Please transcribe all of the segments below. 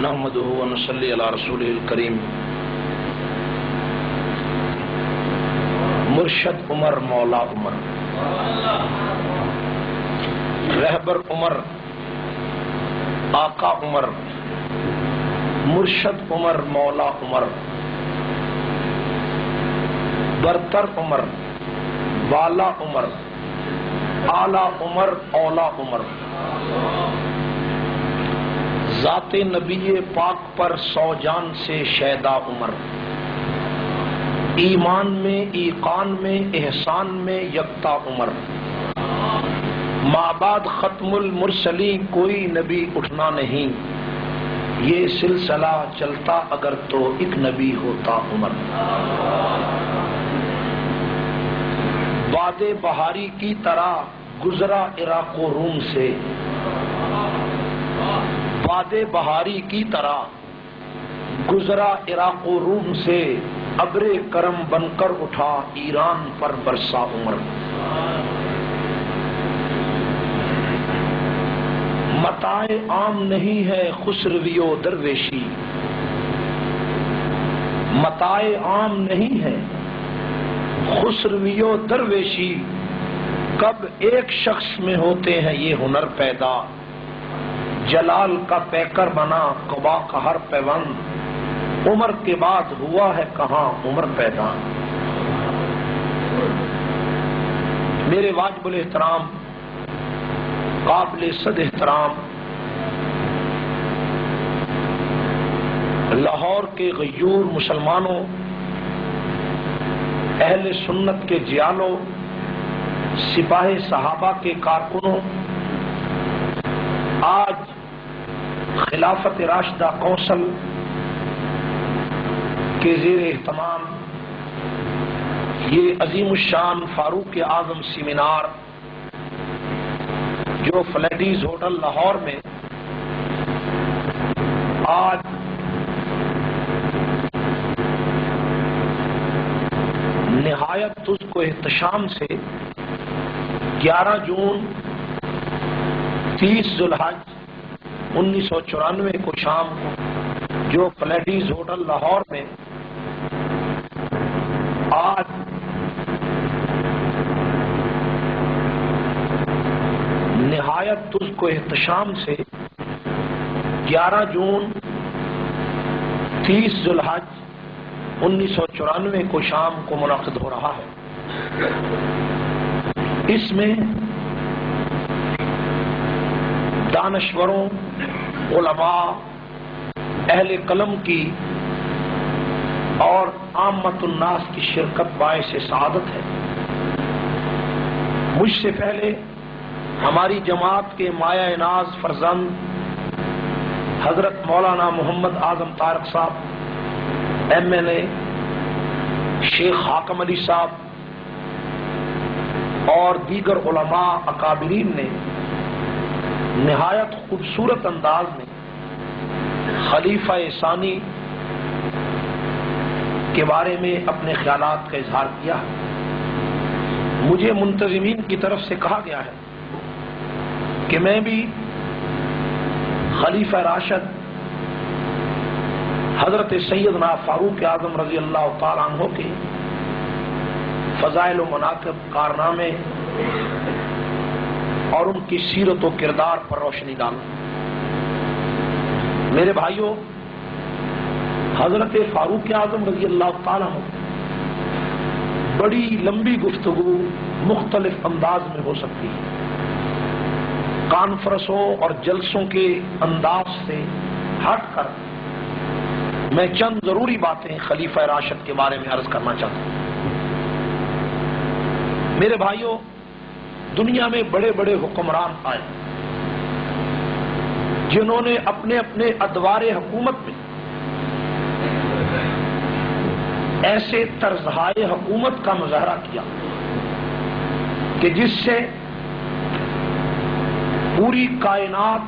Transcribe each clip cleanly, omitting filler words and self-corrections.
نحمده ونصلي على رسوله الكريم. مرشد عمر مولا عمر، رہبر عمر آقا عمر، مرشد عمر مولا عمر، برتر عمر، بالا عمر، اعلی عمر، اولا عمر، ذات نبی پاک پر سو جان سے شیدا عمر، ایمان میں ایقان میں احسان میں یکتا عمر، مابعد ختم المرسلین کوئی نبی اٹھنا نہیں، یہ سلسلہ چلتا اگر تو ایک نبی ہوتا عمر. باد بہاری کی طرح گزرا عراق و روم سے، باد بہاری کی طرح گزرا عراق و روم سے، ابر کرم بن کر اٹھا ایران پر برسا عمر. متاع عام نہیں ہے خسروی و درویشی، متاع عام نہیں ہے خسروی و درویشی، کب ایک شخص میں ہوتے ہیں یہ ہنر پیدا، جلال کا پیکر بنا قبا کا ہر پیوند، عمر کے بعد ہوا ہے کہاں عمر پیدا. میرے واجب الاحترام قابل صد احترام لاہور کے غیور مسلمانوں، اہل سنت کے جیالوں، سپاہ صحابہ کے کارکنوں، آج خلافت راشدہ کونسل کے زیر اہتمام یہ عظیم الشان فاروق اعظم سیمینار جو فلیڈیز ہوٹل لاہور میں آج نہایت تجھ کو احتشام سے 11 جون 30 ذوالحج 1994 کو شام کو جو فلیڈیز ہوٹل لاہور میں آج نہایت تجھ کو احتشام سے 11 جون 30 ذوالحج 1994 کو شام کو منعقد ہو رہا ہے. اس میں دانشوروں، علماء، اہل قلم کی اور عامت الناس کی شرکت باعث سعادت ہے. مجھ سے پہلے ہماری جماعت کے مایہ ناز فرزند حضرت مولانا محمد اعظم طارق صاحب MLA، شیخ حاکم علی صاحب اور دیگر علماء اکابرین نے نہایت خوبصورت انداز میں خلیفہ ثانی کے بارے میں اپنے خیالات کا اظہار کیا. مجھے منتظمین کی طرف سے کہا گیا ہے کہ میں بھی خلیفہ راشد حضرت سیدنا فاروق اعظم رضی اللہ تعالیٰ عنہ کے فضائل و مناقب، کارنامے اور ان کی سیرت و کردار پر روشنی ڈالوں. میرے بھائیوں، حضرت فاروق اعظم رضی اللہ تعالیٰ عنہ بڑی لمبی گفتگو مختلف انداز میں ہو سکتی ہے. کانفرنسوں اور جلسوں کے انداز سے ہٹ کر میں چند ضروری باتیں خلیفہ راشد کے بارے میں عرض کرنا چاہتا ہوں. میرے بھائیوں، دنیا میں بڑے بڑے حکمران آئے جنہوں نے اپنے اپنے ادوار حکومت میں ایسے طرزہائے حکومت کا مظاہرہ کیا کہ جس سے پوری کائنات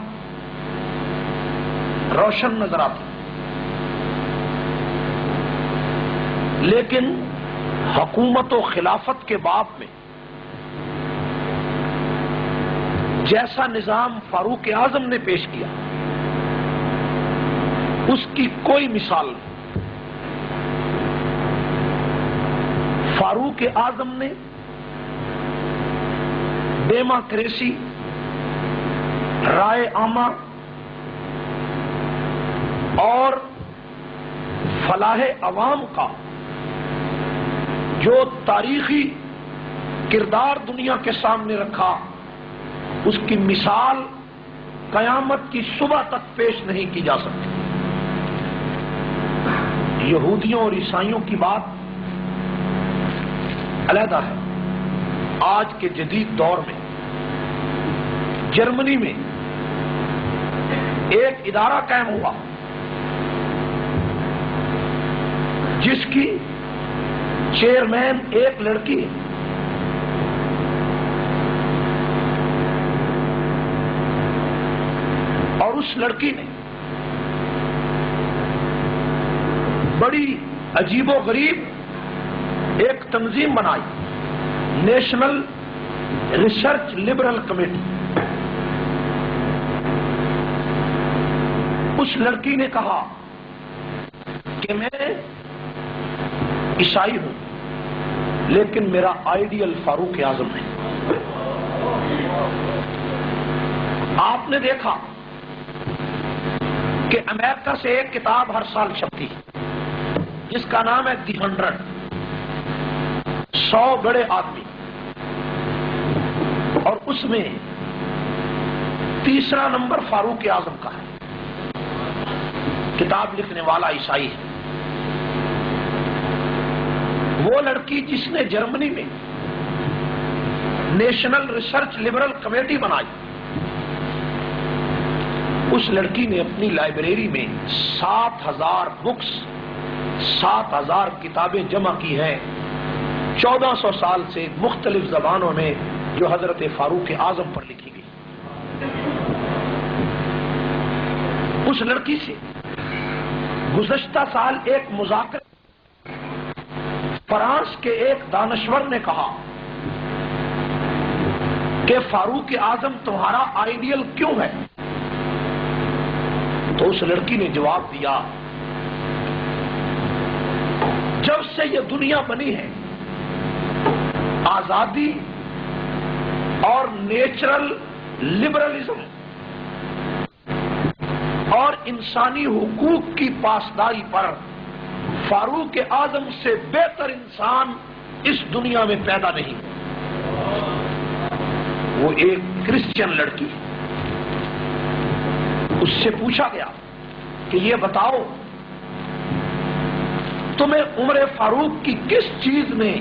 روشن نظر آتی. لیکن حکومت و خلافت کے باب میں جیسا نظام فاروق اعظم نے پیش کیا اس کی کوئی مثال نہیں۔ فاروق اعظم نے ڈیموکریسی، رائے عامہ اور فلاح عوام کا جو تاریخی کردار دنیا کے سامنے رکھا، اس کی مثال قیامت کی صبح تک پیش نہیں کی جا سکتی۔ یہودیوں اور عیسائیوں کی بات علیحدہ ہے۔ آج کے جدید دور میں جرمنی میں ایک ادارہ قائم ہوا جس کی چیئرمین ایک لڑکی ہے۔ اور اس لڑکی نے بڑی عجیب و غریب ایک تنظیم بنائی، نیشنل ریسرچ لبرل کمیٹی۔ اس لڑکی نے کہا کہ میں عیسائی ہوں لیکن میرا آئیڈیل فاروق اعظم ہے۔ آپ نے دیکھا کہ امریکہ سے ایک کتاب ہر سال چھپتی جس کا نام ہے دی 100، 100 بڑے آدمی، اور اس میں تیسرا نمبر فاروق اعظم کا ہے۔ کتاب لکھنے والا عیسائی ہے۔ وہ لڑکی جس نے جرمنی میں نیشنل ریسرچ لبرل کمیٹی بنائی، اس لڑکی نے اپنی لائبریری میں 7000 بکس، 7000 کتابیں جمع کی ہیں 1400 سال سے مختلف زبانوں میں، جو حضرت فاروق اعظم پر لکھی گئی۔ اس لڑکی سے گزشتہ سال ایک مذاکرہ فرانس کے ایک دانشور نے کہا کہ فاروق اعظم تمہارا آئیڈیل کیوں ہے؟ تو اس لڑکی نے جواب دیا، جب سے یہ دنیا بنی ہے آزادی اور نیچرل لبرلزم اور انسانی حقوق کی پاسداری پر فاروق اعظم سے بہتر انسان اس دنیا میں پیدا نہیں۔ وہ ایک کرسچن لڑکی، اس سے پوچھا گیا کہ یہ بتاؤ تمہیں عمر فاروق کی کس چیز نے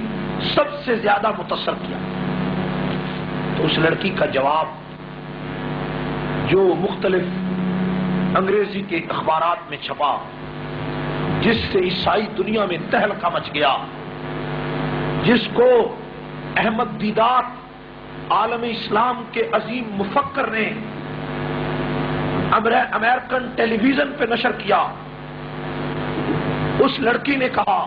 سب سے زیادہ متاثر کیا؟ تو اس لڑکی کا جواب، جو مختلف انگریزی کے اخبارات میں چھپا، جس سے عیسائی دنیا میں تہلکہ مچ گیا، جس کو احمد دیدات عالم اسلام کے عظیم مفکر نے امریکن ٹیلی ویژن پہ نشر کیا، اس لڑکی نے کہا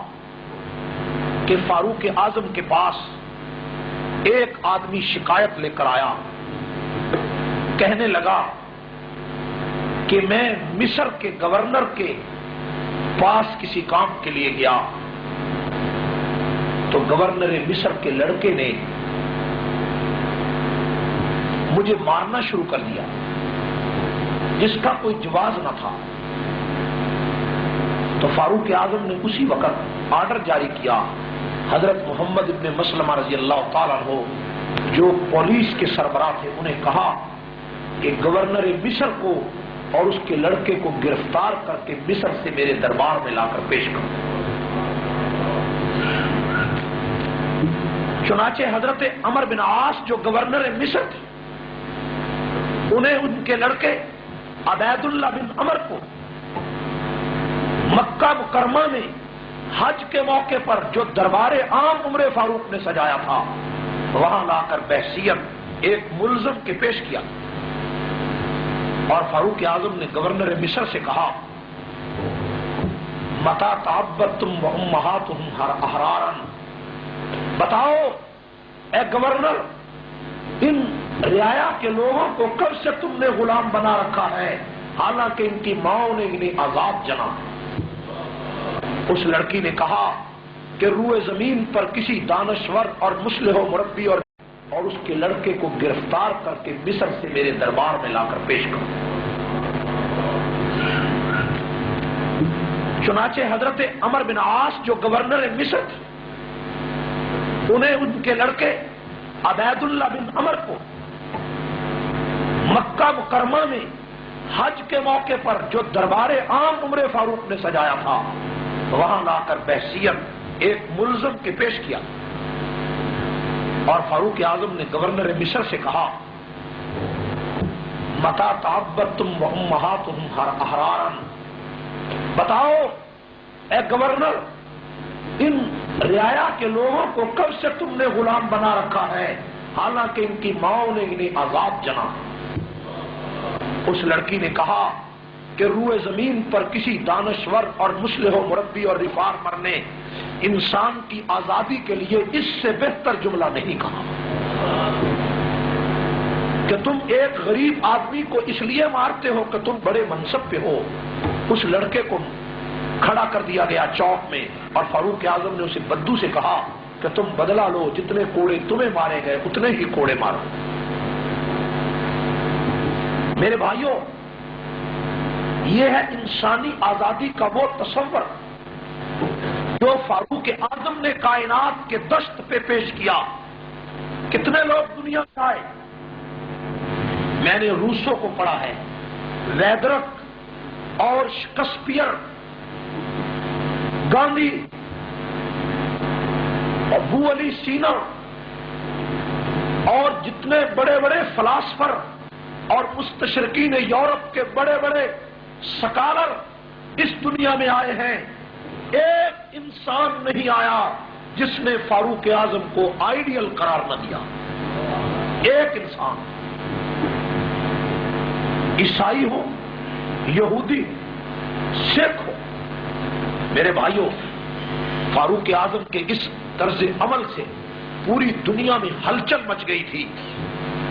کہ فاروق اعظم کے پاس ایک آدمی شکایت لے کر آیا، کہنے لگا کہ میں مصر کے گورنر کے پاس کسی کام کے لیے گیا تو گورنر مصر کے لڑکے نے مجھے مارنا شروع کر دیا جس کا کوئی جواز نہ تھا۔ تو فاروق اعظم نے اسی وقت آرڈر جاری کیا، حضرت محمد ابن مسلمہ رضی اللہ تعالیٰ عنہ جو پولیس کے سربراہ تھے، انہیں کہا کہ گورنر مصر کو اور اس کے لڑکے کو گرفتار کر کے مصر سے میرے دربار میں لا کر پیش کرو۔ چنانچہ حضرت عمر بن عاص جو گورنر مصر تھے، انہیں ان کے لڑکے عبید اللہ بن عمر کو مکہ مکرمہ میں حج کے موقع پر جو دربار عام عمر فاروق نے سجایا تھا، وہاں لا کر بحیثیت ایک ملزم کے پیش کیا، اور فاروق اعظم نے گورنر مصر سے کہا، متا تعبدتم وامہاتہم احرارا، بتاؤ اے گورنر، ان رعایا کے لوگوں کو کب سے تم نے غلام بنا رکھا ہے حالانکہ ان کی ماں نے انہیں عذاب جنا۔ اس لڑکی نے کہا کہ روئے زمین پر کسی دانشور اور مصلح و مربی اور اس کے لڑکے کو گرفتار کر کے مصر سے میرے دربار میں لا کر پیش کرو۔ چنانچہ حضرت عمر بن عاص جو گورنر مصر تھے، انہیں ان کے لڑکے عبید اللہ بن عمر کو مکہ مکرمہ میں حج کے موقع پر جو دربار عام عمر فاروق نے سجایا تھا وہاں لا کر بحیثیت ایک ملزم کے پیش کیا، اور فاروق اعظم نے گورنر مصر سے کہا متا تعبدتم وامہاتہم احرارا، بتاؤ اے گورنر ان رعایا کے لوگوں کو کب سے تم نے غلام بنا رکھا ہے حالانکہ ان کی ماں نے انہیں عذاب جنا۔ اس لڑکی نے کہا کہ روئے زمین پر کسی دانشور اور مصلح و مربی اور ریفارمر نے انسان کی آزادی کے لیے اس سے بہتر جملہ نہیں کہا کہ تم ایک غریب آدمی کو اس لیے مارتے ہو کہ تم بڑے منصب پہ ہو۔ اس لڑکے کو کھڑا کر دیا گیا چوک میں، اور فاروق اعظم نے اسے بدو سے کہا کہ تم بدلہ لو، جتنے کوڑے تمہیں مارے گئے اتنے ہی کوڑے مارو۔ میرے بھائیوں، یہ ہے انسانی آزادی کا وہ تصور جو فاروق اعظم نے کائنات کے دشت پہ پیش کیا۔ کتنے لوگ دنیا میں آئے، میں نے روسو کو پڑھا ہے، ویدرک اور شکسپیئر، گاندھی، ابو علی سینا اور جتنے بڑے بڑے فلاسفر اور مستشرقین یورپ کے بڑے بڑے سکالر اس دنیا میں آئے ہیں، ایک انسان نہیں آیا جس نے فاروق اعظم کو آئیڈیل قرار نہ دیا۔ ایک انسان، عیسائی ہو، یہودی، سکھ ہو۔ میرے بھائیوں، فاروق اعظم کے اس طرز عمل سے پوری دنیا میں ہلچل مچ گئی تھی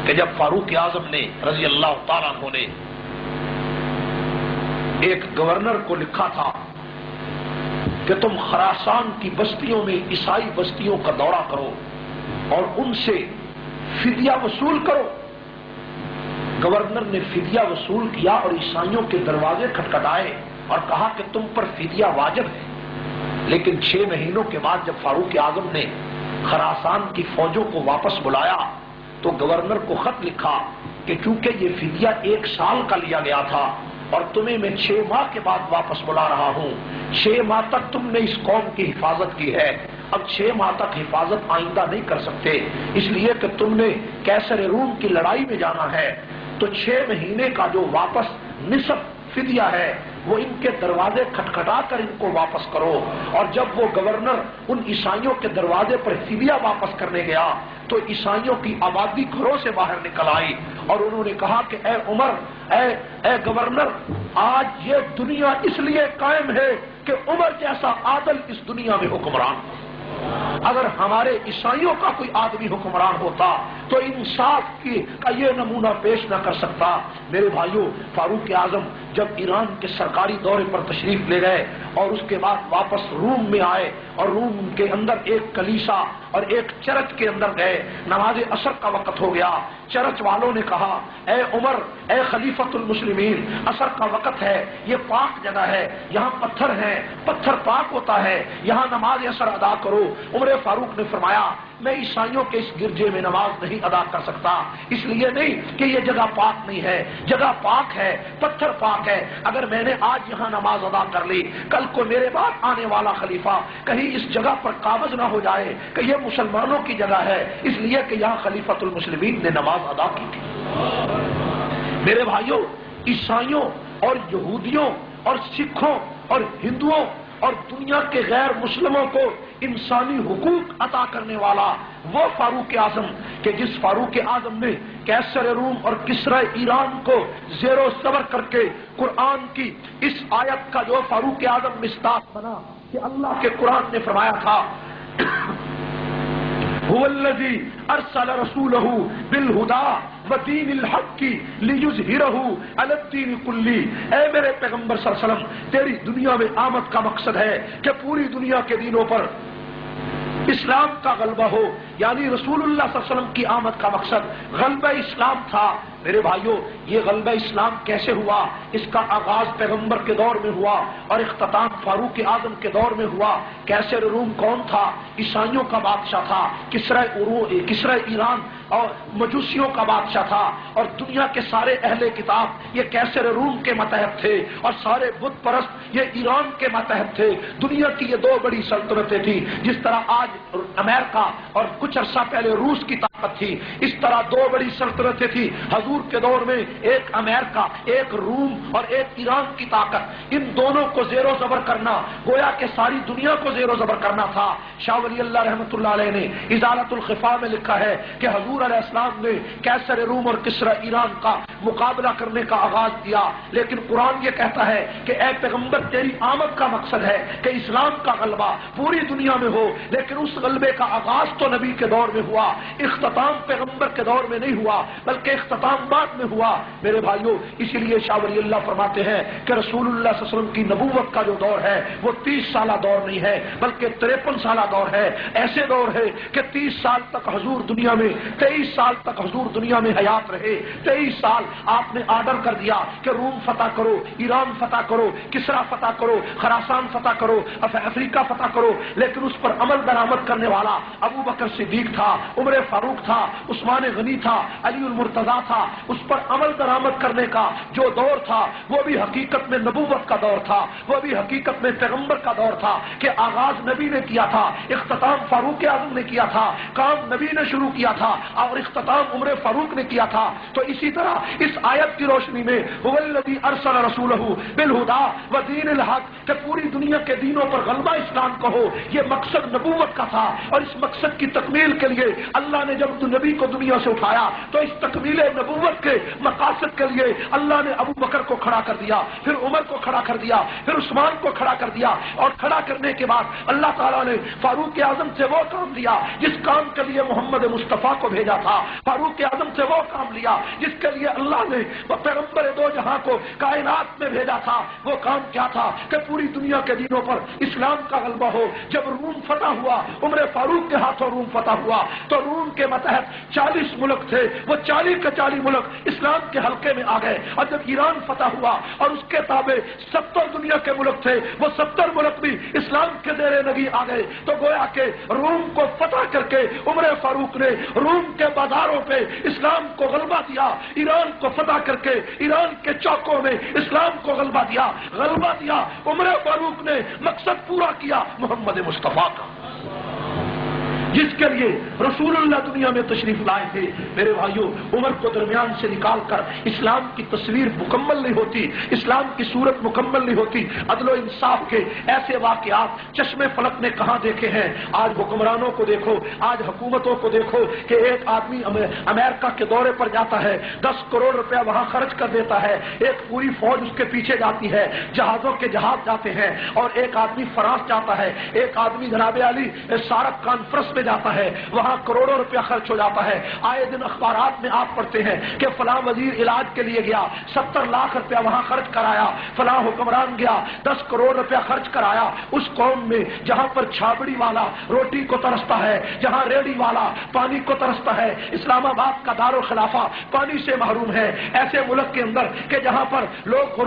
کہ جب فاروق اعظم نے رضی اللہ تعالیٰ عنہ نے ایک گورنر کو لکھا تھا کہ تم خراسان کی بستیوں میں عیسائی بستیوں کا دورہ کرو اور ان سے فدیہ وصول کرو۔ گورنر نے فدیہ وصول کیا اور عیسائیوں کے دروازے کھٹکھٹائے اور کہا کہ تم پر فدیہ واجب ہے، لیکن 6 مہینوں کے بعد جب فاروق اعظم نے خراسان کی فوجوں کو واپس بلایا تو گورنر کو خط لکھا کہ چونکہ یہ فدیہ 1 سال کا لیا گیا تھا اور تمہیں میں 6 ماہ کے بعد واپس بلا رہا ہوں، 6 ماہ تک تم نے اس قوم کی حفاظت کی ہے، اب 6 ماہ تک حفاظت آئندہ نہیں کر سکتے، اس لیے کہ تم نے قیصر روم کی لڑائی میں جانا ہے، تو 6 مہینے کا جو واپس نصف فدیہ ہے وہ ان کے دروازے کھٹکھٹا کر ان کو واپس کرو۔ اور جب وہ گورنر ان عیسائیوں کے دروازے پر فدیہ واپس کرنے گیا تو عیسائیوں کی آبادی گھروں سے باہر نکل آئی اور انہوں نے کہا کہ اے عمر، اے گورنر، آج یہ دنیا اس لیے قائم ہے کہ عمر جیسا عادل اس دنیا میں حکمران ہے۔ اگر ہمارے عیسائیوں کا کوئی آدمی حکمران ہوتا تو انصاف کا یہ نمونہ پیش نہ کر سکتا۔ میرے بھائیوں، فاروق اعظم جب ایران کے سرکاری دورے پر تشریف لے گئے اور اس کے بعد واپس روم میں آئے اور روم کے اندر ایک کلیسا اور ایک چرچ کے اندر گئے، نماز عصر کا وقت ہو گیا، چرچ والوں نے کہا اے عمر، اے خلیفۃ المسلمین، عصر کا وقت ہے، یہ پاک جگہ ہے، یہاں پتھر ہیں، پتھر پاک ہوتا ہے، یہاں نماز عصر ادا کرو۔ عمر فاروق نے فرمایا میں عیسائیوں کے اس گرجے میں نماز نہیں ادا کر سکتا، اس لیے نہیں کہ یہ جگہ پاک نہیں ہے، جگہ پاک ہے، پتھر پاک ہے، اگر میں نے آج یہاں نماز ادا کر لی کل کو میرے بعد آنے والا خلیفہ کہیں اس جگہ پر قابض نہ ہو جائے کہ یہ مسلمانوں کی جگہ ہے، اس لیے کہ یہاں خلیفۃ المسلمین نے نماز ادا کی تھی۔ میرے بھائیوں، عیسائیوں اور یہودیوں اور سکھوں اور ہندوؤں اور دنیا کے غیر مسلموں کو انسانی حقوق عطا کرنے والا وہ فاروق اعظم کہ جس فاروق اعظم نے قیصر روم اور کسرا ایران کو زیر و زبر کر کے قرآن کی اس آیت کا جو فاروق اعظم مصداق بنا کہ اللہ کے قرآن نے فرمایا تھا هو الذی ارسل رسولہ بالہدی ودین الحق لیظہرہ علی الدین کلہ۔ اے میرے پیغمبر صلی اللہ علیہ وسلم، تیری دنیا میں آمد کا مقصد ہے کہ پوری دنیا کے دینوں پر اسلام کا غلبہ ہو، یعنی رسول اللہ صلی اللہ علیہ وسلم کی آمد کا مقصد غلبہ اسلام تھا۔ میرے بھائیوں، یہ غلبہ اسلام کیسے ہوا؟ اس کا آغاز پیغمبر کے دور میں ہوا اور اختتام فاروق اعظم کے دور میں ہوا۔ کیسر روم کون تھا؟ عیسائیوں کا بادشاہ تھا، کسرا ایران اور مجوسیوں کا بادشاہ تھا، اور دنیا کے سارے اہل کتاب یہ کیسر روم کے ماتحت تھے، اور سارے بت پرست یہ ایران کے ماتحت تھے۔ دنیا کی یہ دو بڑی سلطنتیں تھیں، جس طرح آج امریکہ اور کچھ عرصہ پہلے روس کی طاقت تھی، اس طرح دو بڑی سلطنتیں تھیں حضور کے دور میں، ایک امریکہ، ایک روم اور ایک ایران کی طاقت۔ ان دونوں کو زیر و زبر کرنا گویا کہ ساری دنیا کو زیر و زبر کرنا تھا۔ شاہ ولی اللہ رحمۃ اللہ علیہ نے ازالۃ الخفا میں لکھا ہے کہ حضور علیہ السلام نے کیسر روم اور کسرا ایران کا مقابلہ کرنے کا آغاز کیا، لیکن قرآن یہ کہتا ہے کہ اے پیغمبر، تیری آمد کا مقصد ہے کہ اسلام کا غلبہ پوری دنیا میں ہو، لیکن اس غلبے کا آغاز تو نبی کے دور میں ہوا، اختتام پیغمبر کے دور میں نہیں ہوا، بلکہ اختتام بعد میں ہوا۔ میرے بھائیوں، اسی لیے شاہ ولی اللہ فرماتے ہیں کہ رسول اللہ صلی اللہ علیہ وسلم کی نبوت کا جو دور ہے وہ 30 سالہ دور نہیں ہے، بلکہ 53 سالہ دور ہے۔ ایسے دور ہے کہ 30 سال تک حضور دنیا میں، 23 سال تک حضور دنیا میں حیات رہے۔ 23 سال آپ نے آرڈر کر دیا کہ روم فتح کرو، ایران فتح کرو، کسرا فتح کرو، خراسان فتح کرو، افریقہ فتح کرو، لیکن اس پر عمل درآمد کرنے والا ابو بکر صدیق تھا، عمر فاروق تھا، عثمان غنی تھا، علی المرتضیٰ تھا۔ اس پر عمل درآمد کرنے کا جو دور تھا وہ بھی حقیقت میں نبوت کا دور تھا، وہ بھی حقیقت میں پیغمبر کا دور تھا کہ آغاز نبی نے کیا تھا، اختتام فاروق اعظم نے کیا تھا، کام نبی نے شروع کیا تھا اور اختتام عمر فاروق نے کیا تھا۔ تو اسی طرح اس آیت کی روشنی میں هو الذی ارسل رسولہ بالہدی ودین الحق، کہ پوری دنیا کے دینوں پر غلبہ اسلام کا ہو، یہ مقصد نبوت کا تھا، اور اس مقصد کی تکمیل کے لیے اللہ نے جب نبی کو دنیا سے اٹھایا تو اس تکمیل نبوت کے مقاصد کے لیے اللہ نے ابو بکر کو کھڑا کر دیا، پھر عمر کو کھڑا کر دیا، پھر عثمان کو کھڑا کر دیا، اور کھڑا کرنے کے بعد اللہ تعالیٰ نے فاروق اعظم سے وہ کام لیا جس کام کے لیے محمد مصطفیٰ کو بھیجا تھا، فاروق اعظم سے وہ کام لیا جس کے لیے اللہ نے پیغمبر دو جہاں کو کائنات میں بھیجا تھا۔ وہ کام کیا تھا کہ پوری دنیا کے دینوں پر اسلام کا غلبہ ہو۔ جب روم فتح ہوا، عمر فاروق کے ہاتھوں روم فتح ہوا، تو روم کے ماتحت 40 ملک تھے، وہ 40 کے 40 ملک اسلام کے حلقے میں آ گئے۔ اور جب ایران فتح ہوا اور اس کے تابع 70 دنیا کے ملک تھے، وہ 70 ملک بھی اسلام کے زیر نگی آ گئے۔ تو گویا کہ روم کو فتح کر کے عمر فاروق نے روم کے بازاروں پہ اسلام کو غلبہ دیا، ایران کو فتح کر کے ایران کے چوکوں میں اسلام کو غلبہ دیا عمر فاروق نے مقصد پورا کیا محمد مصطفیٰ کا، جس کے لیے رسول اللہ دنیا میں تشریف لائے تھے۔ میرے بھائیوں، عمر کو درمیان سے نکال کر اسلام کی تصویر مکمل نہیں ہوتی، اسلام کی صورت مکمل نہیں ہوتی۔ عدل و انصاف کے ایسے واقعات چشم فلک نے کہاں دیکھے ہیں؟ آج حکمرانوں کو دیکھو، آج حکومتوں کو دیکھو کہ ایک آدمی امریکہ کے دورے پر جاتا ہے، 10 کروڑ روپیہ وہاں خرچ کر دیتا ہے، ایک پوری فوج اس کے پیچھے جاتی ہے، جہازوں کے جہاز جاتے ہیں، اور ایک آدمی فرانس جاتا ہے، ایک آدمی جناب علی سارک کانفرنس میں جاتا ہے، وہاں کروڑوں روپیہ خرچ ہو جاتا ہے۔ آئے دن اخبارات میں آپ پڑھتے ہیں کہ فلاں وزیر علاج کے لیے گیا، 70 لاکھ روپیہ وہاں خرچ کرایا، فلاں حکمران گیا 10 کروڑ روپیہ خرچ کرایا۔ اس قوم میں جہاں پر چھابڑی والا روٹی کو ترستا ہے، جہاں ریڑی والا پانی کو ترستا ہے، اسلام آباد کا دارالخلافہ پانی سے محروم ہے، ایسے ملک کے اندر کہ جہاں پر لوگ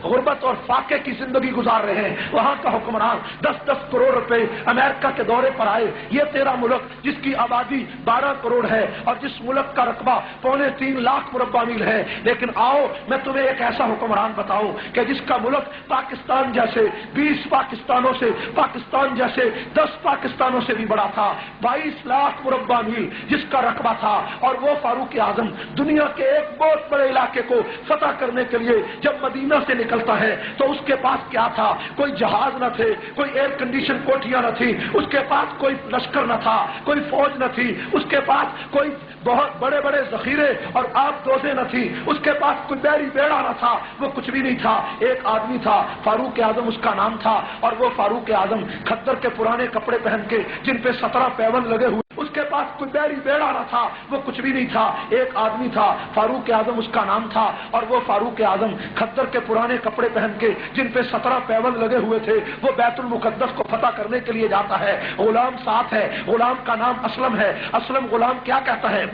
غربت اور فاقے کی زندگی گزار رہے ہیں، وہاں کا حکمران 10 کروڑ روپے امریکہ کے دورے پر آئے۔ یہ تیرا ملک جس کی آبادی 12 کروڑ ہے اور جس ملک کا رقبہ 2.25 لاکھ مربع میل ہے، لیکن آؤ میں تمہیں ایک ایسا حکمران بتاؤں کہ جس کا ملک پاکستان جیسے 20 پاکستانوں سے، پاکستان جیسے 10 پاکستانوں سے بھی بڑا تھا، 22 لاکھ مربع میل جس کا رقبہ تھا، اور وہ فاروق اعظم دنیا کے ایک بہت بڑے علاقے کو فتح کرنے کے لیے جب مدینہ سے نکلتا ہے تو اس کے پاس کیا تھا؟ کوئی جہاز نہ تھے، کوئی ایئر کنڈیشن کوٹھیاں نہ تھی، اس کے پاس کوئی لشکر نہ تھا، کوئی فوج نہ تھی، اس کے پاس کوئی بہت بڑے بڑے ذخیرے اور آب دوزیں نہ تھی، اس کے پاس کوئی بحری بیڑا نہ تھا، وہ کچھ بھی نہیں تھا۔ ایک آدمی تھا فاروق اعظم اس کا نام تھا، اور وہ فاروق اعظم کھدر کے پرانے کپڑے پہن کے جن پہ 17 پیون لگے ہوئے، اس کے پاس کوئی بیڑی بیڑا نہ تھا، وہ کچھ بھی نہیں تھا، ایک آدمی تھا فاروق اعظم اس کا نام تھا، اور وہ فاروق اعظم کھدر کے پرانے کپڑے پہن کے جن پہ 17 پیون لگے ہوئے تھے وہ بیت المقدس کو فتح کرنے کے لیے جاتا ہے، غلام ساتھ ہے، غلام کا نام اسلم ہے۔ اسلم غلام کیا کہتا ہے؟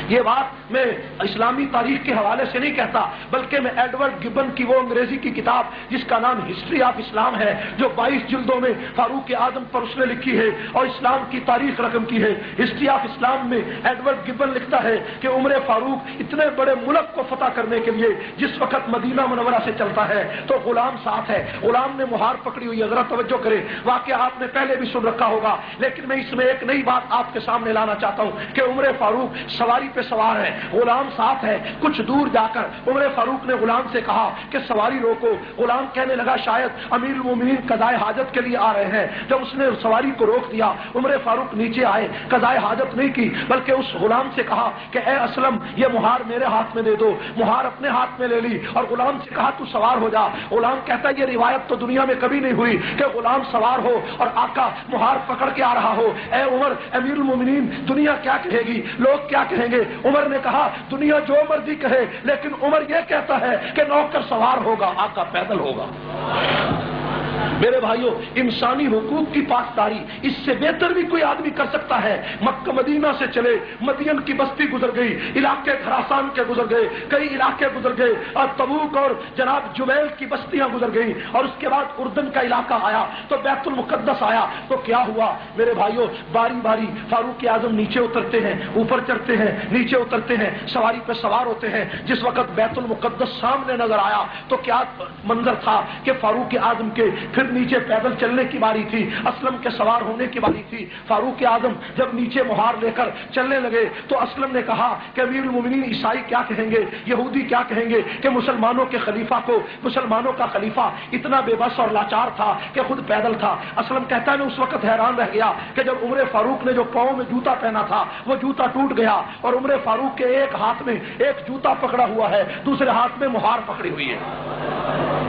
یہ بات میں اسلامی تاریخ کے حوالے سے نہیں کہتا، بلکہ میں ایڈورڈ گبن کی وہ انگریزی کی کتاب جس کا نام ہسٹری آف اسلام ہے، جو 22 جلدوں میں فاروق اعظم پر اس نے لکھی ہے اور اسلام کی تاریخ رقم کی ہے، ہسٹری آف اسلام میں ایڈورڈ گبن لکھتا ہے کہ عمر فاروق اتنے بڑے ملک کو فتح کرنے کے لیے جس وقت مدینہ منورہ سے چلتا ہے تو غلام ساتھ ہے، غلام نے مہار پکڑی ہوئی ہے۔ ذرا توجہ کرے، واقعہ آپ نے پہلے بھی سن رکھا ہوگا، لیکن میں اس میں ایک نئی بات آپ کے سامنے لانا چاہتا ہوں کہ عمر فاروق سواری پہ سوار ہے، غلام ساتھ ہے۔ کچھ دور جا کر عمر فاروق نے غلام سے کہا کہ سواری روکو، غلام کہنے لگا شاید امیر المومنین قضائے حاجت کے لیے آ رہے ہیں۔ جب اس نے سواری کو روک دیا، عمر فاروق نیچے آئے، قضائے حاجت نہیں کی بلکہ اس غلام سے کہا کہ اے اسلم یہ مہار میرے ہاتھ میں دے دو، مہار اپنے ہاتھ میں لے لی اور غلام سے کہا تو سوار ہو جا۔ غلام کہتا ہے یہ روایت تو دنیا میں کبھی نہیں ہوئی کہ غلام سوار ہو اور آقا مہار پکڑ کے آ رہا ہو۔ اے عمر امیر المومنین دنیا کیا کہے گی، لوگ کیا کہیں گے؟ عمر نے کہا دنیا جو مرضی کہے لیکن عمر یہ کہتا ہے کہ نوکر سوار ہوگا، آقا پیدل ہوگا۔ میرے بھائیوں، انسانی حقوق کی پاسداری اس سے بہتر بھی کوئی آدمی کر سکتا ہے؟ مکہ مدینہ سے چلے، مدین کی بستی گزر گئی، علاقے خراسان کے گزر گئے، کئی علاقے گزر گئے اور تبوک اور جناب جبیل کی بستیاں گزر گئی، اور اس کے بعد اردن کا علاقہ آیا تو بیت المقدس آیا تو کیا ہوا میرے بھائیوں؟ باری باری فاروق اعظم نیچے اترتے ہیں، اوپر چڑھتے ہیں، نیچے اترتے ہیں، سواری پہ سوار ہوتے ہیں۔ جس وقت بیت المقدس سامنے نظر آیا تو کیا منظر تھا کہ فاروق اعظم کے پھر نیچے پیدل چلنے کی باری تھی، اسلم کے سوار ہونے کی باری تھی۔ فاروق اعظم جب نیچے مہار لے کر چلنے لگے تو اسلم نے کہا کہ امیر المومنین عیسائی کیا کہیں گے، یہودی کیا کہیں گے کہ مسلمانوں کے خلیفہ کو، مسلمانوں کا خلیفہ اتنا بے بس اور لاچار تھا کہ خود پیدل تھا۔ اسلم کہتا ہے میں اس وقت حیران رہ گیا کہ جب عمر فاروق نے جو پاؤں میں جوتا پہنا تھا وہ جوتا ٹوٹ گیا اور عمر فاروق کے ایک ہاتھ میں ایک جوتا پکڑا ہوا ہے، دوسرے ہاتھ میں مہار پکڑی ہوئی ہے۔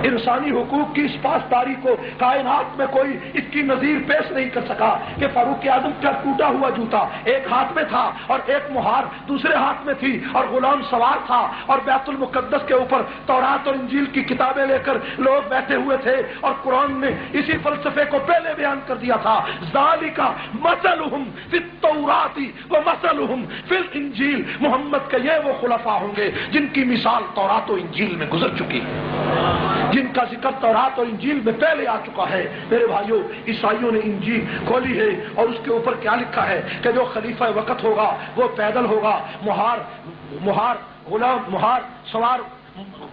انسانی حقوق کی اس پاسداری کو کائنات میں کوئی اس کی نظیر پیش نہیں کر سکا کہ فاروق اعظم کا ٹوٹا ہوا جوتا ایک ہاتھ میں تھا اور ایک مہار دوسرے ہاتھ میں تھی اور غلام سوار تھا، اور بیت المقدس کے اوپر تورات اور انجیل کی کتابیں لے کر لوگ بیٹھے ہوئے تھے، اور قرآن نے اسی فلسفے کو پہلے بیان کر دیا تھا، ذالک مثلہم فی التوراۃ ومثلہم فی الانجیل۔ محمد کے یہ وہ خلفاء ہوں گے جن کی مثال تورات و انجیل میں گزر چکی ہے، جن کا ذکر تورات اور انجیل میں پہلے آ چکا ہے۔ میرے بھائیوں، عیسائیوں نے انجیل کھولی ہے اور اس کے اوپر کیا لکھا ہے کہ جو خلیفہ وقت ہوگا وہ پیدل ہوگا، مہار سوار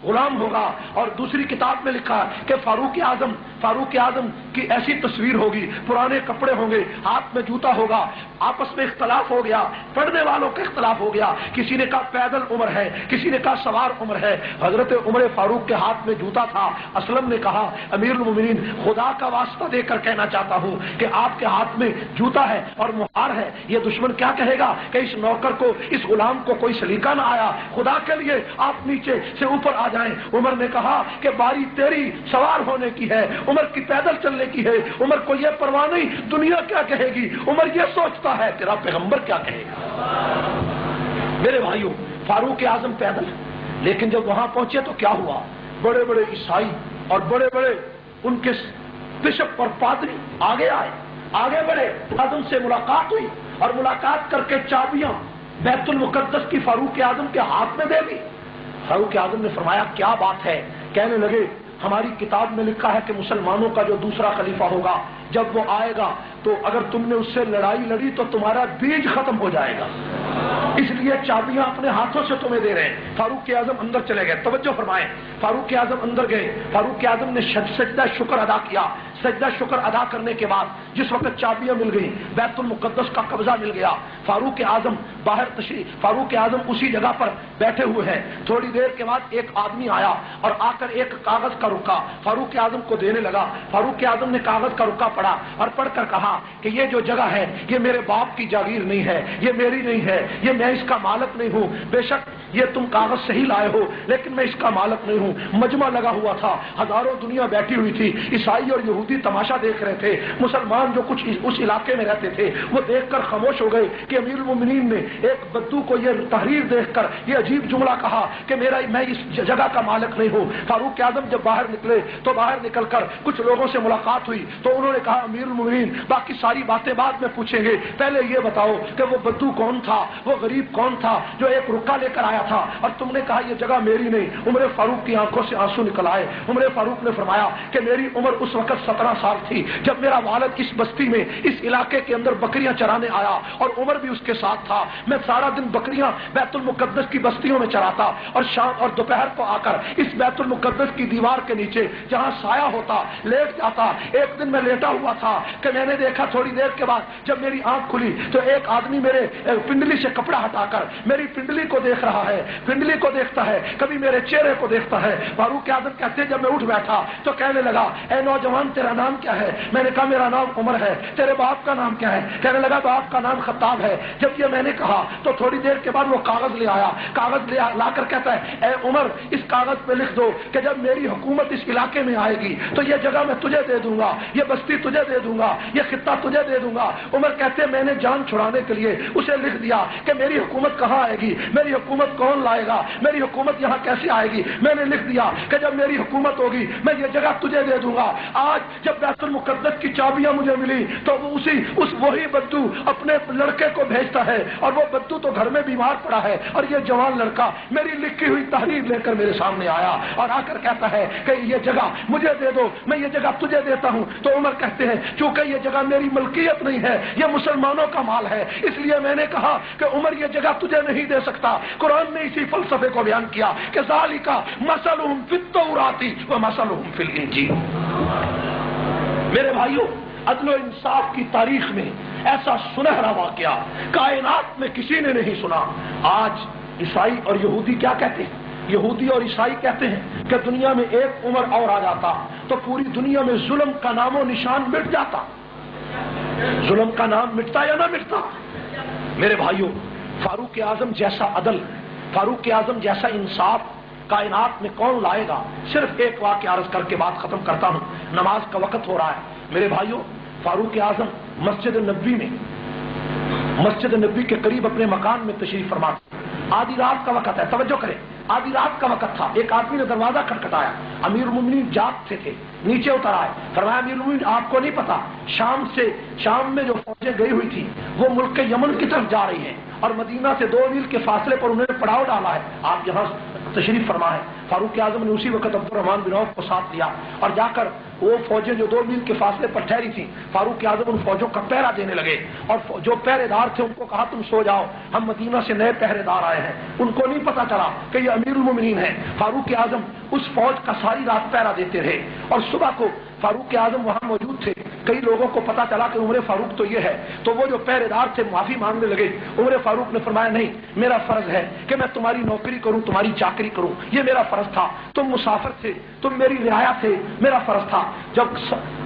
غلام ہوگا، اور دوسری کتاب میں لکھا کہ فاروق اعظم کی ایسی تصویر ہوگی، پرانے کپڑے ہوں گے، ہاتھ میں جوتا ہوگا۔ آپس میں اختلاف ہو گیا، پڑھنے والوں کا اختلاف ہو گیا، کسی نے کہا پیدل عمر ہے، کسی نے کہا سوار عمر ہے۔ حضرت عمر فاروق کے ہاتھ میں جوتا تھا۔ اسلم نے کہا امیر المومنین خدا کا واسطہ دے کر کہنا چاہتا ہوں کہ آپ کے ہاتھ میں جوتا ہے اور مہار ہے، یہ دشمن کیا کہے گا کہ اس نوکر کو، اس غلام کو کوئی سلیقہ نہ آیا، خدا کے لیے آپ نیچے سے اوپر آ جائیں۔ عمر نے کہا کہ باری تیری سوار ہونے کی ہے، عمر کی پیدل چلنے کی ہے، عمر کو یہ پرواہ نہیں دنیا کیا کہے گی، عمر یہ سوچتا ہے تیرا پیغمبر کیا کہے گا۔ میرے بھائیوں، فاروق اعظم پیدل، لیکن جب وہاں پہنچے تو کیا ہوا؟ بڑے بڑے عیسائی اور بڑے بڑے ان کے بشپ اور پادری آگے بڑھے، اعظم سے ملاقات ہوئی اور ملاقات کر کے چابیاں بیت المقدس کی فاروق اعظم کے ہاتھ میں دے دی۔ فاروق اعظم نے فرمایا کیا بات ہے؟ کہنے لگے ہماری کتاب میں لکھا ہے کہ مسلمانوں کا جو دوسرا خلیفہ ہوگا جب وہ آئے گا تو اگر تم نے اس سے لڑائی لڑی تو تمہارا بیج ختم ہو جائے گا، اس لیے چابیاں اپنے ہاتھوں سے تمہیں دے رہے ہیں۔ فاروق اعظم اندر چلے گئے، توجہ فرمائیں، فاروق اعظم اندر گئے، فاروق اعظم نے سجدہ شکر ادا کیا۔ سجدہ شکر ادا کرنے کے بعد جس وقت چابیاں مل گئی، بیت المقدس کا قبضہ مل گیا، فاروق اعظم باہر فاروق اعظم اسی جگہ پر بیٹھے ہوئے ہیں۔ تھوڑی دیر کے بعد ایک آدمی آیا اور آ کر ایک کاغذ کا رکا فاروق اعظم کو دینے لگا۔ فاروق اعظم نے کاغذ کا رکا پڑھا اور پڑھ کر کہا کہ یہ جو جگہ ہے یہ میرے باپ کی جاگیر نہیں ہے، یہ میری نہیں ہے، یہ میں اس کا مالک نہیں ہوں، بے شک یہ تم کاغذ صحیح لائے ہو لیکن میں اس کا مالک نہیں ہوں۔ مجمع لگا ہوا تھا، ہزاروں دنیا بیٹھی ہوئی تھی، عیسائی اور یہودی تماشا دیکھ رہے تھے، مسلمان جو کچھ اس علاقے میں رہتے تھے وہ دیکھ کر خاموش ہو گئے کہ امیر المومنین نے ایک بدو کو یہ تحریر دیکھ کر یہ عجیب جملہ کہا کہ میں اس جگہ کا مالک نہیں ہوں۔ فاروق اعظم جب باہر نکلے تو باہر نکل کر کچھ لوگوں سے ملاقات ہوئی تو انہوں نے کہا امیر المومنین باقی ساری باتیں بعد میں پوچھیں گے، پہلے یہ بتاؤ کہ وہ بدو کون تھا، وہ غریب کون تھا جو ایک رکا لے کر آیا تھا اور تم نے کہا یہ جگہ میری نہیں۔ عمر فاروق کی آنکھوں سے آنسو نکل آئے۔ عمر فاروق نے فرمایا کہ میری عمر اس وقت 17 سال تھی جب میرا والد اس بستی میں اس علاقے کے اندر بکریاں چرانے آیا اور عمر بھی اس کے ساتھ تھا۔ میں سارا دن بکریاں بیت المقدس کی بستیوں میں چراتا اور شام اور دوپہر کو آ کر اس بیت المقدس کی دیوار کے نیچے جہاں سایہ ہوتا لیٹ جاتا۔ ایک دن میں لیٹا ہوا تھا کہ میں نے دیکھا تھوڑی دیر کے بعد جب میری آنکھ کھلی تو ایک آدمی میرے پنڈلی سے کپڑا ہٹا کر میری پنڈلی کو دیکھ رہا ہے، پنڈلی کو دیکھتا ہے، کبھی میرے چہرے کو دیکھتا ہے۔ فاروق اعظم کہتے ہیں جب میں اٹھ بیٹھا تو کہنے لگا اے نوجوان تیرا نام کیا ہے؟ میں نے کہا میرا نام عمر ہے۔ تیرے باپ کا نام کیا ہے؟ کہنے لگا باپ کا نام خطاب ہے۔ جب یہ میں نے کہا تو تھوڑی دیر کے بعد وہ کاغذ لے آیا، کاغذ لا کر کہتا ہے اے عمر اس کاغذ پہ لکھ دو کہ جب میری حکومت اس علاقے میں آئے گی تو یہ جگہ میں تجھے دے دوں گا، یہ بستی تجھے دے دوں گا، یہ خطہ تجھے دے دوں گا۔ عمر کہتے ہیں میں نے جان چھڑانے کے لیے اسے لکھ دیا کہ میری حکومت کہاں آئے گی، میری حکومت کون لائے گا، میری حکومت یہاں کیسے آئے گی۔ میں نے لکھ دیا کہ جب میری حکومت ہوگی میں یہ جگہ تجھے دے دوں گا۔ آج جب بیت المقدس کی چابیاں مجھے ملی تو وہی بدو اپنے لڑکے کو بھیجتا ہے اور وہ بدو تو گھر میں بیمار پڑا ہے اور یہ جوان لڑکا میری لکھی ہوئی تحریر لے کر میرے سامنے آیا اور آ کر کہتا ہے کہ یہ جگہ مجھے دے دو، میں یہ جگہ تجھے دیتا ہوں۔ تو عمر کہتے ہیں چونکہ یہ جگہ میری ملکیت نہیں ہے، یہ مسلمانوں کا مال ہے، اس لیے میں نے کہا کہ عمر یہ جگہ تجھے نہیں دے سکتا۔ قرآن نے اسی فلسفے کو بیان کیا کہ ذالک مثلہم فی التوراۃ و مثلہم فی الانجیل۔ میرے بھائیوں عدل و انصاف کی تاریخ میں ایسا سنہرا واقعہ کائنات میں کسی نے نہیں سنا۔ آج عیسائی اور یہودی کیا کہتے ہیں؟ یہودی اور عیسائی کہتے ہیں کہ دنیا میں ایک عمر اور آ جاتا تو پوری دنیا میں ظلم کا نام و نشان مٹ جاتا۔ ظلم کا نام مٹتا یا نہ مٹتا؟ میرے بھائیوں فاروق اعظم جیسا عدل، فاروق اعظم جیسا انصاف کائنات میں کون لائے گا؟ صرف ایک واقعہ عرض کر کے بات ختم کرتا ہوں، نماز کا وقت ہو رہا ہے۔ میرے بھائیوں فاروق اعظم مسجد نبوی میں، مسجد نبوی کے قریب اپنے مکان میں تشریف فرما، آدھی رات کا وقت ہے، توجہ کریں، آدھی رات کا وقت تھا۔ ایک آدمی نے دروازہ کھٹکھٹایا، امیر المومنین جاگتے تھے، نیچے اتر آئے، فرمایا امیر المومنین آپ کو نہیں پتا شام میں جو فوجیں گئی ہوئی تھی وہ ملک یمن کی طرف جا رہی ہیں اور مدینہ سے 2 میل کے فاصلے پر انہوں نے پڑاؤ ڈالا ہے، آپ یہاں تشریف فرما ہے۔ فاروق اعظم نے اسی وقت عبد الرحمن بن عوف کو ساتھ لیا اور جا کر وہ فوجیں جو 2 میل کے فاصلے پر ٹھہری تھیں، فاروق اعظم ان فوجوں کا پہرا دینے لگے اور جو پہرے دار تھے ان کو کہا تم سو جاؤ، ہم مدینہ سے نئے پہرے دار آئے ہیں۔ ان کو نہیں پتا چلا کہ یہ امیر المومنین ہیں۔ فاروق اعظم اس فوج کا ساری رات پہرا دیتے رہے اور صبح کو فاروق اعظم وہاں موجود تھے۔ کئی لوگوں کو پتا چلا کہ عمر فاروق تو یہ ہے، تو وہ جو پہرے دار تھے معافی مانگنے لگے۔ عمر فاروق نے فرمایا نہیں، میرا فرض ہے کہ میں تمہاری نوکری کروں، تمہاری چاکری کروں، یہ میرا فرض تھا۔ تم مسافر تھے، تم میری رعایا تھے، میرا فرض تھا۔ جب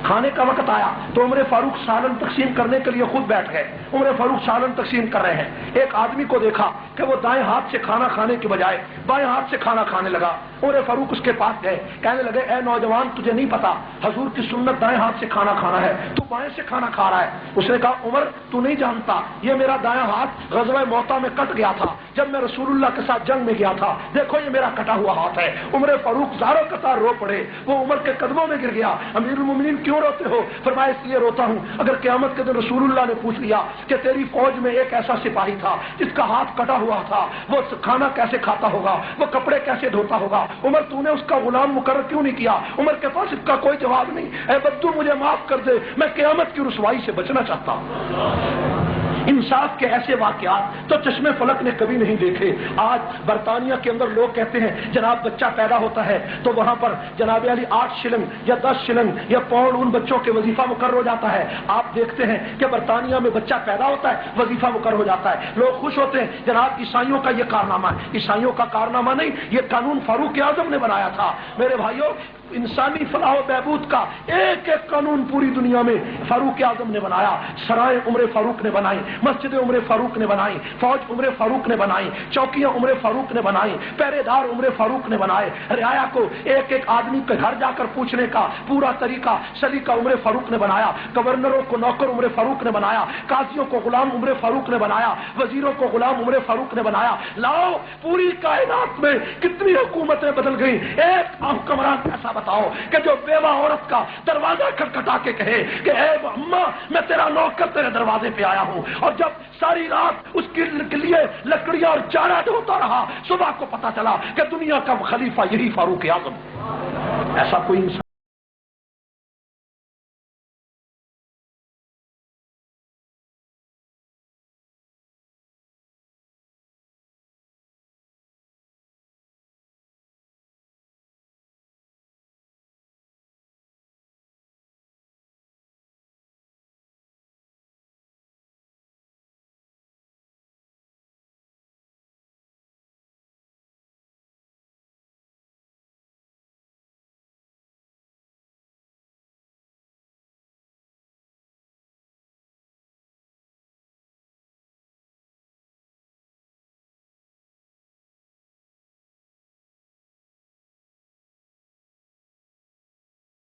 کھانے کا وقت آیا تو عمر فاروق سالن تقسیم کرنے کے لیے خود بیٹھ گئے۔ عمر فاروق سالن تقسیم کر رہے ہیں، ایک آدمی کو دیکھا کہ وہ دائیں ہاتھ سے کھانا کھانے کے بجائے بائیں ہاتھ سے کھانا کھانے لگا۔ عمر فاروق اس کے پاس گئے، کہنے لگے اے نوجوان تجھے نہیں پتا حضور کی سنت دائیں ہاتھ سے کھانا کھانا ہے، تو بائیں سے کھانا کھا رہا ہے۔ اس نے کہا عمر تو نہیں جانتا یہ میرا دائیں ہاتھ غزوہ موطا میں کٹ گیا تھا جب میں رسول اللہ کے ساتھ جنگ میں گیا تھا، دیکھو یہ میرا کٹا ہوا ہاتھ ہے۔ عمر فاروق زاروں قطار رو پڑے، وہ عمر کے قدموں میں گر گیا۔ امیر المومنین کیوں روتے ہو؟ فرمایا اس لیے روتا ہوں اگر قیامت کے دن رسول اللہ نے پوچھ لیا کہ تیری فوج میں ایک ایسا سپاہی تھا جس کا ہاتھ کٹا ہوا تھا، وہ کھانا کیسے کھاتا ہوگا، وہ کپڑے کیسے دھوتا ہوگا، عمر تو نے اس کا غلام مقرر کیوں نہیں کیا؟ عمر کے پاس اس کا کوئی جواب نہیں۔ اے بدو مجھے معاف کر دے، میں قیامت کی رسوائی سے بچنا چاہتا ہوں۔ انصاف کے ایسے واقعات تو چشمے فلک نے کبھی نہیں دیکھے۔ آج برطانیہ کے اندر لوگ کہتے ہیں جناب بچہ پیدا ہوتا ہے تو وہاں پر جناب علی 8 شلنگ یا 10 شلنگ یا پاؤنڈ ان بچوں کے وظیفہ مقرر ہو جاتا ہے۔ آپ دیکھتے ہیں کہ برطانیہ میں بچہ پیدا ہوتا ہے وظیفہ مقرر ہو جاتا ہے، لوگ خوش ہوتے ہیں جناب عیسائیوں کا یہ کارنامہ ہے۔ عیسائیوں کا کارنامہ نہیں، یہ قانون فاروق اعظم نے بنایا تھا۔ میرے بھائیوں انسانی فلاح و بہبود کا ایک ایک قانون پوری دنیا میں فاروق اعظم نے بنایا. سرائے عمر فاروق نے بنائی, مسجد عمر فاروق نے بنائی, فوج عمر فاروق نے بنائی, چوکیاں عمر فاروق نے بنائی, پہرے دار عمر فاروق نے بنائے, رعایا کو ایک ایک آدمی کے گھر جا کر پوچھنے کا پورا طریقہ سلیقہ عمر فاروق نے بنایا, گورنروں کو نوکر عمر فاروق نے بنایا, قاضیوں کو غلام عمر فاروق نے بنایا, وزیروں کو غلام عمر فاروق نے بنایا. لاؤ پوری کائنات میں کتنی حکومتیں بدل گئی, ایک حکمران ایسا بتاؤ کہ جو بیوہ عورت کا دروازہ کھٹکھٹا کے کہے کہ اے اماں میں تیرا نوکر تیرے دروازے پہ آیا ہوں, اور جب ساری رات اس کے لیے لکڑیاں اور چارہ ڈھوتا رہا, صبح کو پتا چلا کہ دنیا کا خلیفہ یہی فاروق اعظم. ایسا کوئی انسان